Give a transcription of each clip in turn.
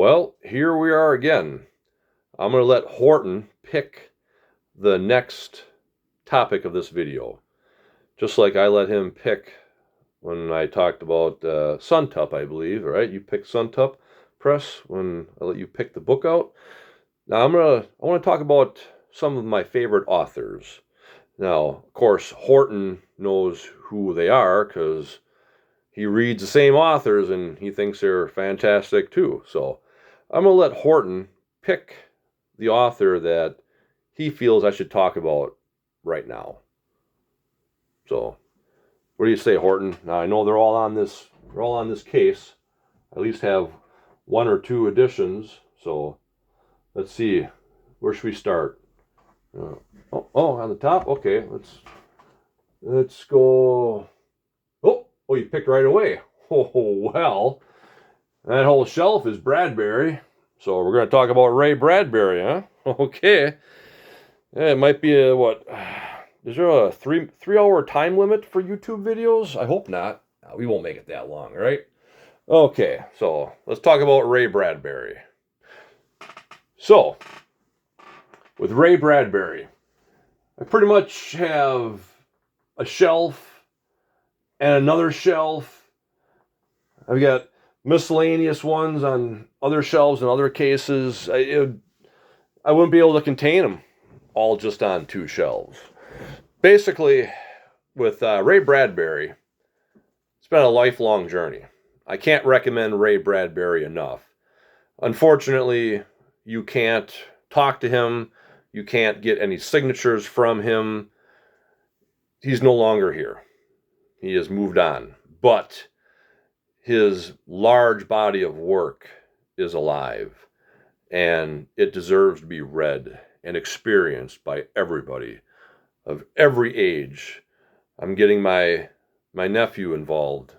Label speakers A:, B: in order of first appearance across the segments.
A: Well, here we are again. I'm going to let Horton pick the next topic of this video, just like I let him pick when I talked about Suntup, I believe, right? You picked Suntup Press when I let you pick the book out. Now I want to talk about some of my favorite authors. Now, of course, Horton knows who they are because he reads the same authors and he thinks they're fantastic too. So I'm going to let Horton pick the author that he feels I should talk about right now. So what do you say, Horton? Now I know they're all on this case. I at least have one or two editions. So let's see. Where should we start? On the top. Okay, let's go. Oh, you picked right away. Oh, well, that whole shelf is Bradbury. So we're going to talk about Ray Bradbury, huh? Okay. Yeah, it might be what? Is there a three-hour time limit for YouTube videos? I hope not. We won't make it that long, right? Okay, so let's talk about Ray Bradbury. So, with Ray Bradbury, I pretty much have a shelf and another shelf. I've got miscellaneous ones on other shelves and other cases. I wouldn't be able to contain them all just on two shelves. Basically, with Ray Bradbury, it's been a lifelong journey. I can't recommend Ray Bradbury enough. Unfortunately, you can't talk to him. You can't get any signatures from him. He's no longer here. He has moved on. But his large body of work is alive, and it deserves to be read and experienced by everybody of every age. I'm getting my nephew involved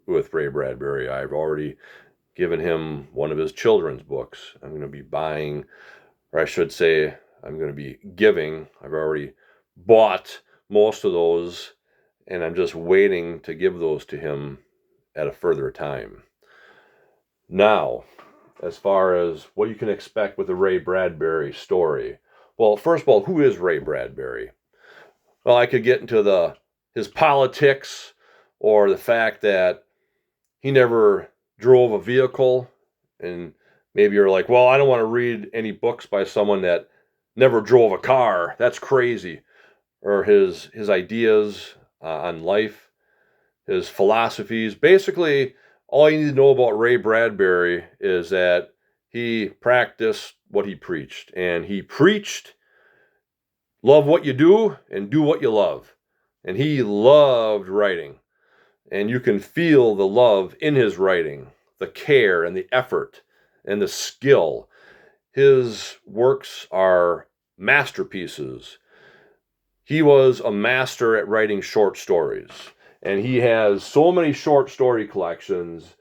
A: with Ray Bradbury. I've already given him one of his children's books. I'm going to be buying, or I should say, I'm going to be giving. I've already bought most of those, and I'm just waiting to give those to him at a further time. Now, as far as what you can expect with the Ray Bradbury story. Well, first of all, who is Ray Bradbury? Well, I could get into his politics or the fact that he never drove a vehicle, and maybe you're like, well, I don't want to read any books by someone that never drove a car. That's crazy. Or his ideas on life, his philosophies. Basically, all you need to know about Ray Bradbury is that he practiced what he preached. And he preached, love what you do and do what you love. And he loved writing. And you can feel the love in his writing, the care and the effort and the skill. His works are masterpieces. He was a master at writing short stories. And he has so many short story collections.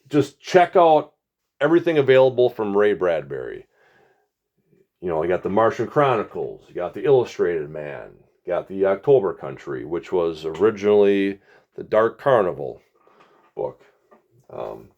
A: Just check out everything available from Ray Bradbury. You know, you got the Martian Chronicles, you got the Illustrated Man, you got the October Country, which was originally the Dark Carnival book.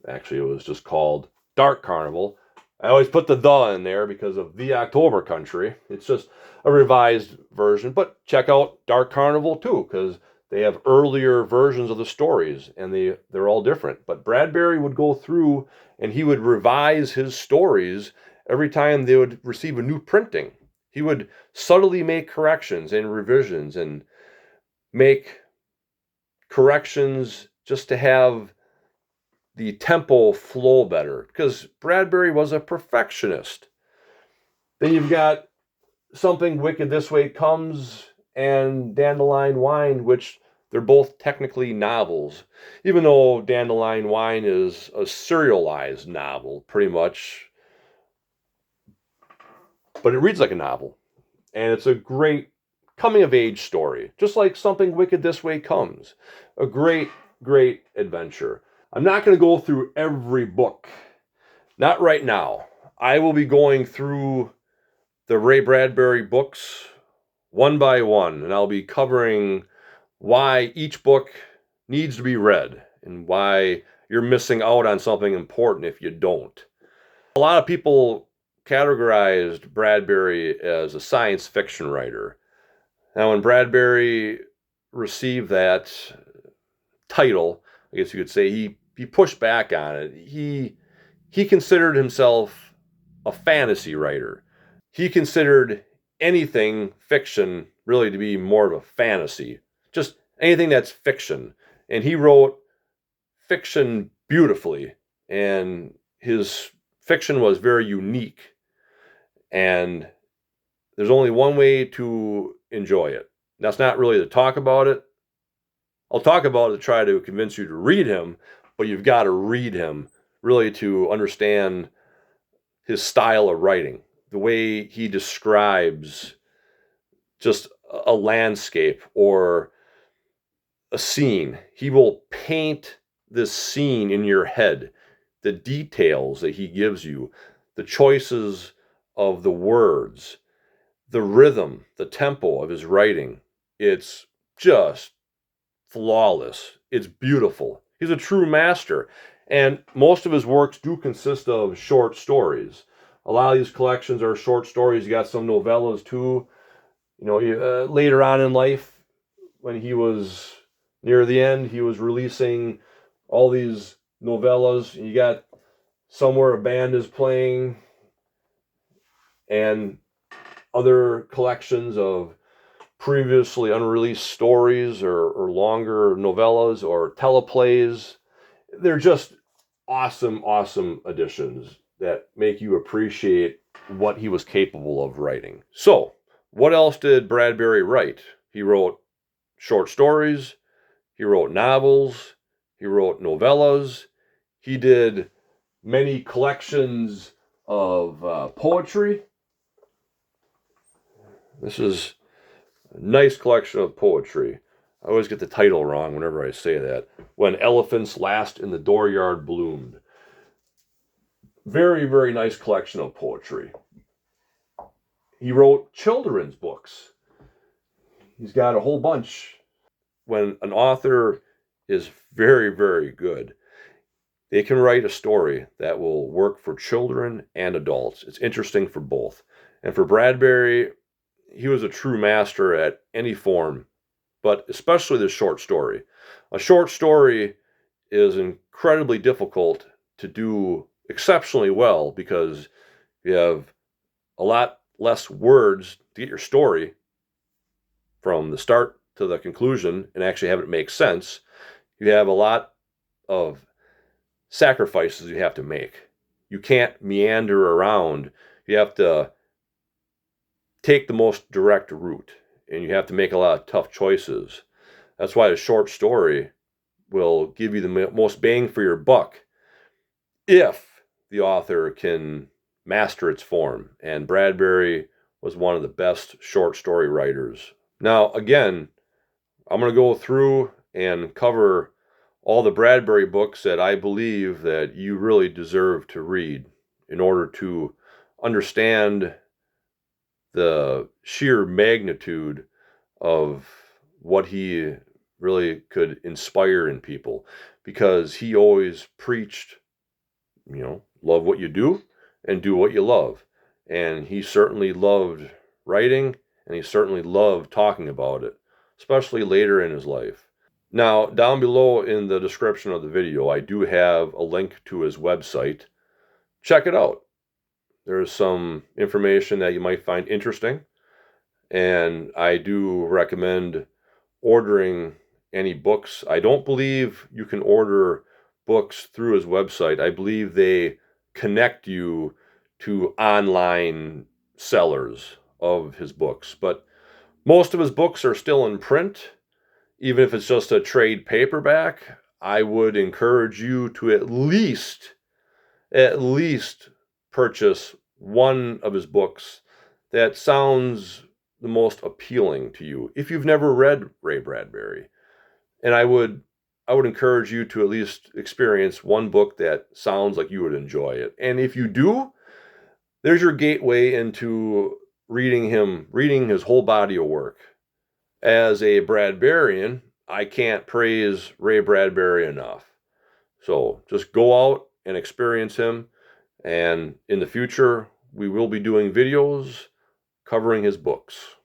A: Actually, it was just called Dark Carnival. I always put the in there because of the October Country. It's just a revised version, but check out Dark Carnival too, because they have earlier versions of the stories, and they're all different. But Bradbury would go through, and he would revise his stories every time they would receive a new printing. He would subtly make corrections and revisions and make corrections just to have the tempo flow better, because Bradbury was a perfectionist. Then you've got Something Wicked This Way Comes and Dandelion Wine, which they're both technically novels, even though Dandelion Wine is a serialized novel, pretty much. But it reads like a novel, and it's a great coming-of-age story, just like Something Wicked This Way Comes. A great, great adventure. I'm not going to go through every book. Not right now. I will be going through the Ray Bradbury books one by one, and I'll be covering why each book needs to be read and why you're missing out on something important if you don't. A lot of people categorized Bradbury as a science fiction writer. Now, when Bradbury received that title, I guess you could say, he pushed back on it. He considered himself a fantasy writer. He considered anything fiction really to be more of a fantasy, just anything that's fiction. And he wrote fiction beautifully, and his fiction was very unique. And there's only one way to enjoy it. That's not really to talk about it. I'll talk about it to try to convince you to read him, but you've got to read him really to understand his style of writing, the way he describes just a landscape or a scene. He will paint this scene in your head, the details that he gives you, the choices of the words, the rhythm, the tempo of his writing. It's just flawless. It's beautiful. He's a true master. And most of his works do consist of short stories. A lot of these collections are short stories. You got some novellas too. You know, later on in life, when he was near the end, he was releasing all these novellas. You got Somewhere a Band is Playing and other collections of previously unreleased stories or longer novellas or teleplays. They're just awesome, awesome additions that make you appreciate what he was capable of writing. So, what else did Bradbury write? He wrote short stories, he wrote novels, he wrote novellas, he did many collections of poetry. This is a nice collection of poetry. I always get the title wrong whenever I say that. When Elephants Last in the Dooryard Bloomed. Very, very nice collection of poetry. He wrote children's books. He's got a whole bunch. When an author is very, very good, they can write a story that will work for children and adults. It's interesting for both. And for Bradbury, he was a true master at any form, but especially the short story. A short story is incredibly difficult to do exceptionally well because you have a lot less words to get your story from the start to the conclusion and actually have it make sense. You have a lot of sacrifices you have to make. You can't meander around. You have to take the most direct route, and you have to make a lot of tough choices. That's why a short story will give you the most bang for your buck if the author can master its form. And Bradbury was one of the best short story writers. Now, again, I'm going to go through and cover all the Bradbury books that I believe that you really deserve to read in order to understand the sheer magnitude of what he really could inspire in people, because he always preached, love what you do and do what you love. And he certainly loved writing, and he certainly loved talking about it, especially later in his life. Now, down below in the description of the video, I do have a link to his website. Check it out. There's some information that you might find interesting, and I do recommend ordering any books. I don't believe you can order books through his website. I believe they connect you to online sellers of his books, but most of his books are still in print. Even if it's just a trade paperback, I would encourage you to at least purchase one of his books that sounds the most appealing to you if you've never read Ray Bradbury. And I would encourage you to at least experience one book that sounds like you would enjoy it. And if you do, there's your gateway into reading his whole body of work. As a Bradburian, I can't praise Ray Bradbury enough. So just go out and experience him And in the future, we will be doing videos covering his books.